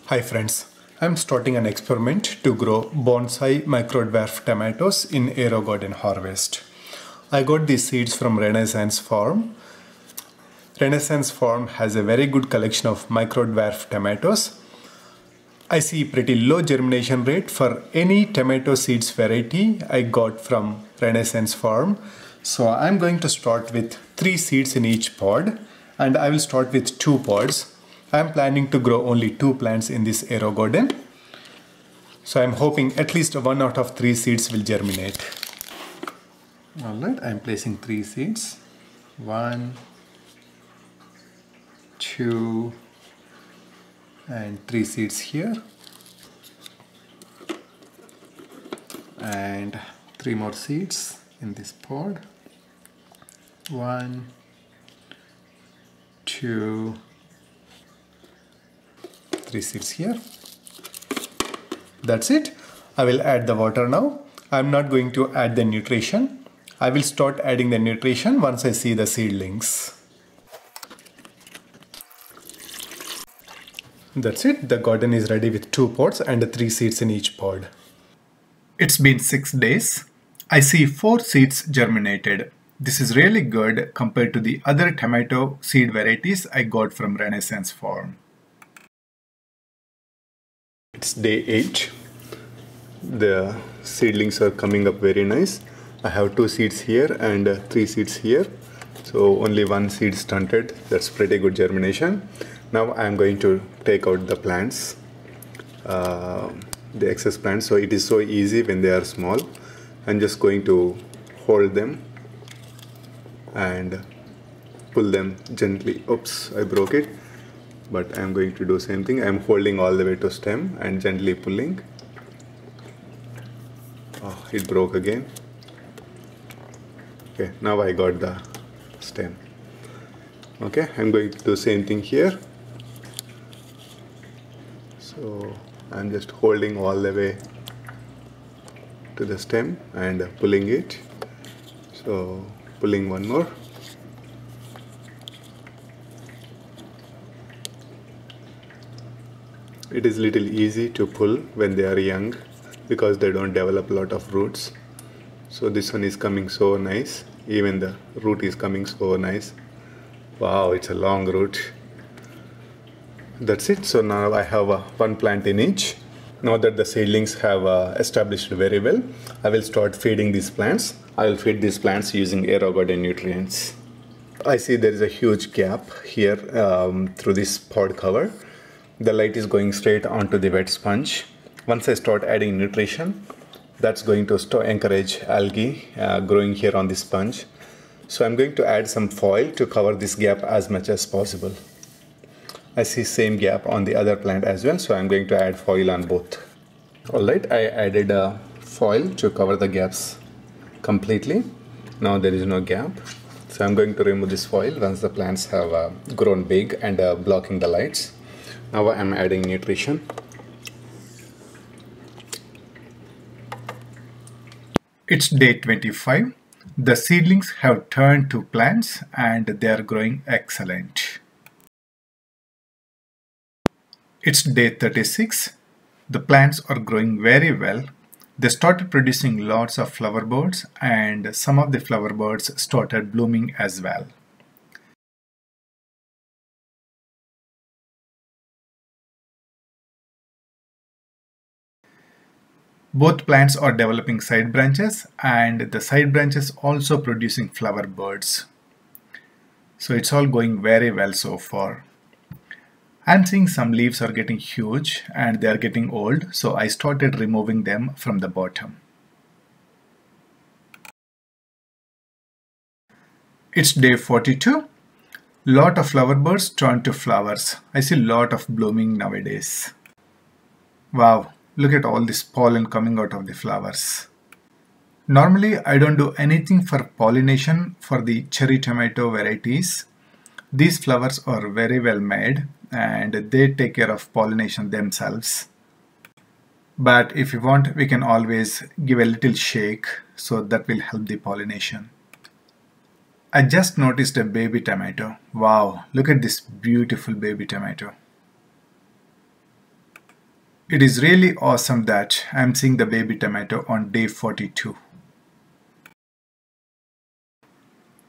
Hi friends, I'm starting an experiment to grow Bonsai Micro Dwarf Tomatoes in Aerogarden Harvest. I got these seeds from Renaissance Farm. Renaissance Farm has a very good collection of Micro Dwarf Tomatoes. I see pretty low germination rate for any tomato seeds variety I got from Renaissance Farm. So I'm going to start with 3 seeds in each pod, and I will start with 2 pods. I'm planning to grow only 2 plants in this Aerogarden. So I'm hoping at least 1 out of 3 seeds will germinate. Alright, I'm placing 3 seeds. 1, 2, and 3 seeds here. And 3 more seeds in this pod. 1, 2, 3 seeds here. That's it. I will add the water now. I'm not going to add the nutrition. I will start adding the nutrition once I see the seedlings. That's it. The garden is ready with 2 pods and 3 seeds in each pod. It's been 6 days. I see 4 seeds germinated. This is really good compared to the other tomato seed varieties I got from Renaissance Farm. It's day 8. The seedlings are coming up very nice. I have 2 seeds here and 3 seeds here. So only 1 seed stunted. That's pretty good germination. Now I'm going to take out the plants, the excess plants. So it is so easy when they are small. I'm just going to hold them and pull them gently. Oops, I broke it. But I'm going to do same thing. I'm holding all the way to stem and gently pulling. Oh, it broke again. Okay, now I got the stem. Okay, I'm going to do same thing here. So I'm just holding all the way to the stem and pulling it. So pulling one more. It is little easy to pull when they are young because they don't develop a lot of roots. So this one is coming so nice. Even the root is coming so nice. Wow, it's a long root. That's it. So now I have 1 plant in each. Now that the seedlings have established very well, I will start feeding these plants. I will feed these plants using Aerogarden nutrients. I see there is a huge gap here through this pod cover. The light is going straight onto the wet sponge. Once I start adding nutrition, that's going to encourage algae growing here on the sponge. So I'm going to add some foil to cover this gap as much as possible. I see same gap on the other plant as well, so I'm going to add foil on both. Alright, I added foil to cover the gaps completely. Now there is no gap. So I'm going to remove this foil once the plants have grown big and blocking the lights. Now I'm adding nutrition. It's day 25. The seedlings have turned to plants and they are growing excellent. It's day 36. The plants are growing very well. They started producing lots of flower buds and some of the flower buds started blooming as well. Both plants are developing side branches and the side branches also producing flower buds. So it's all going very well so far. I'm seeing some leaves are getting huge and they are getting old, so I started removing them from the bottom. It's day 42. Lot of flower buds turned to flowers. I see lot of blooming nowadays. Wow. Look at all this pollen coming out of the flowers. Normally, I don't do anything for pollination for the cherry tomato varieties. These flowers are very well made and they take care of pollination themselves. But if you want, we can always give a little shake, so that will help the pollination. I just noticed a baby tomato. Wow, look at this beautiful baby tomato. It is really awesome that I'm seeing the baby tomato on day 42.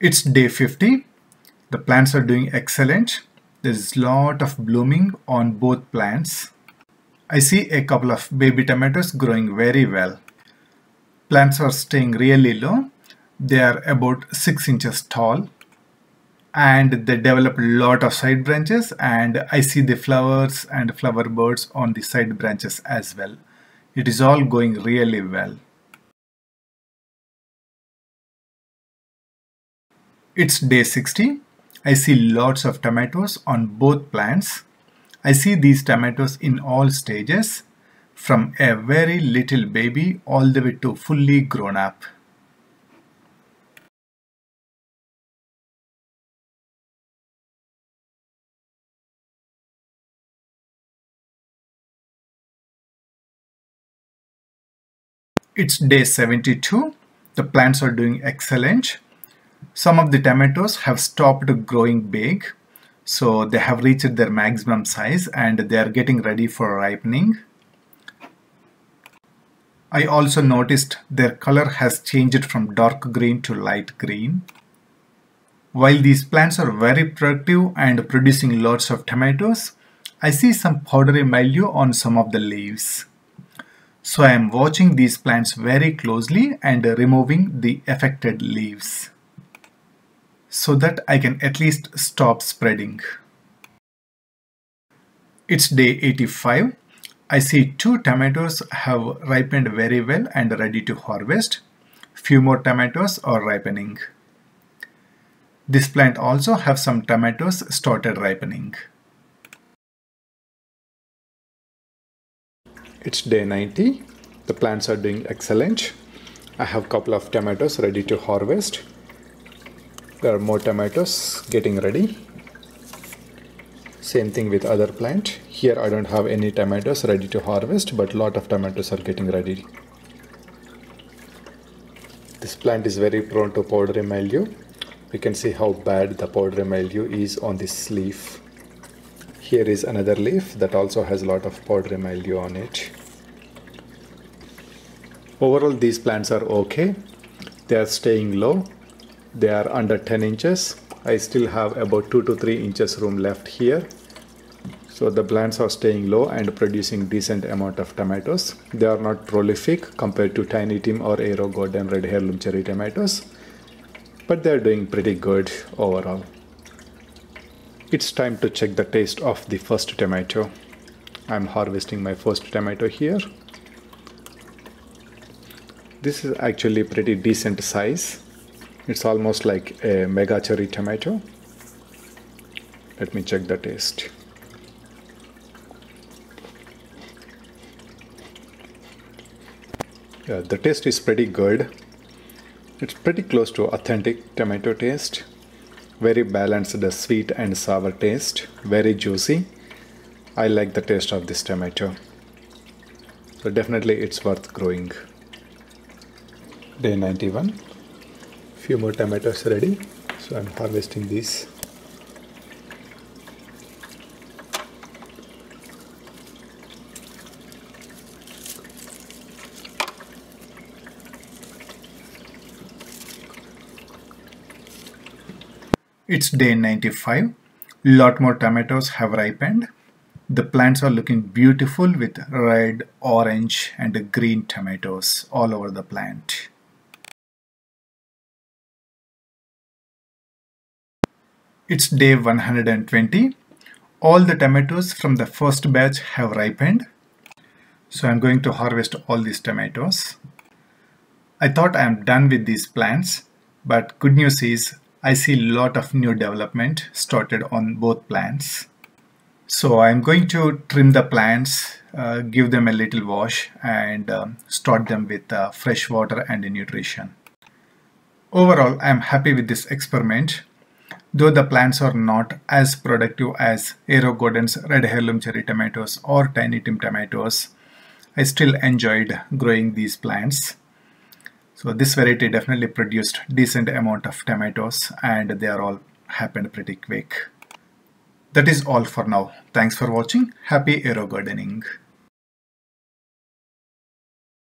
It's day 50. The plants are doing excellent. There's a lot of blooming on both plants. I see a couple of baby tomatoes growing very well. Plants are staying really low. They are about 6 inches tall. And they develop a lot of side branches, and I see the flowers and flower buds on the side branches as well. It is all going really well. It's day 60. I see lots of tomatoes on both plants. I see these tomatoes in all stages, from a very little baby all the way to fully grown up. It's day 72. The plants are doing excellent. Some of the tomatoes have stopped growing big, so they have reached their maximum size and they are getting ready for ripening. I also noticed their color has changed from dark green to light green. While these plants are very productive and producing lots of tomatoes, I see some powdery mildew on some of the leaves. So I am watching these plants very closely and removing the affected leaves, so that I can at least stop spreading. It's day 85. I see 2 tomatoes have ripened very well and ready to harvest. Few more tomatoes are ripening. This plant also have some tomatoes started ripening. It's day 90. The plants are doing excellent. I have a couple of tomatoes ready to harvest. There are more tomatoes getting ready. Same thing with other plant. Here I don't have any tomatoes ready to harvest, but lot of tomatoes are getting ready. This plant is very prone to powdery mildew. We can see how bad the powdery mildew is on this leaf. Here is another leaf that also has a lot of powdery mildew on it. Overall, these plants are okay. They are staying low. They are under 10 inches. I still have about 2 to 3 inches room left here. So the plants are staying low and producing decent amount of tomatoes. They are not prolific compared to Tiny Tim or Aerogarden red heirloom cherry tomatoes, but they are doing pretty good overall. It's time to check the taste of the first tomato. I'm harvesting my first tomato here. This is actually pretty decent size. It's almost like a mega cherry tomato. Let me check the taste. Yeah, the taste is pretty good. It's pretty close to authentic tomato taste. Very balanced, the sweet and sour taste. Very juicy. I like the taste of this tomato. So definitely it's worth growing. Day 91. Few more tomatoes ready. So I'm harvesting these. It's day 95. Lot more tomatoes have ripened. The plants are looking beautiful with red, orange and green tomatoes all over the plant. It's day 120. All the tomatoes from the first batch have ripened. So I'm going to harvest all these tomatoes. I thought I am done with these plants, but good news is I see a lot of new development started on both plants. So I'm going to trim the plants, give them a little wash and start them with fresh water and nutrition. Overall, I'm happy with this experiment. Though the plants are not as productive as Aerogarden's red heirloom cherry tomatoes or Tiny Tim tomatoes, I still enjoyed growing these plants. So this variety definitely produced decent amount of tomatoes and they are all happened pretty quick. That is all for now. Thanks for watching. Happy aero gardening.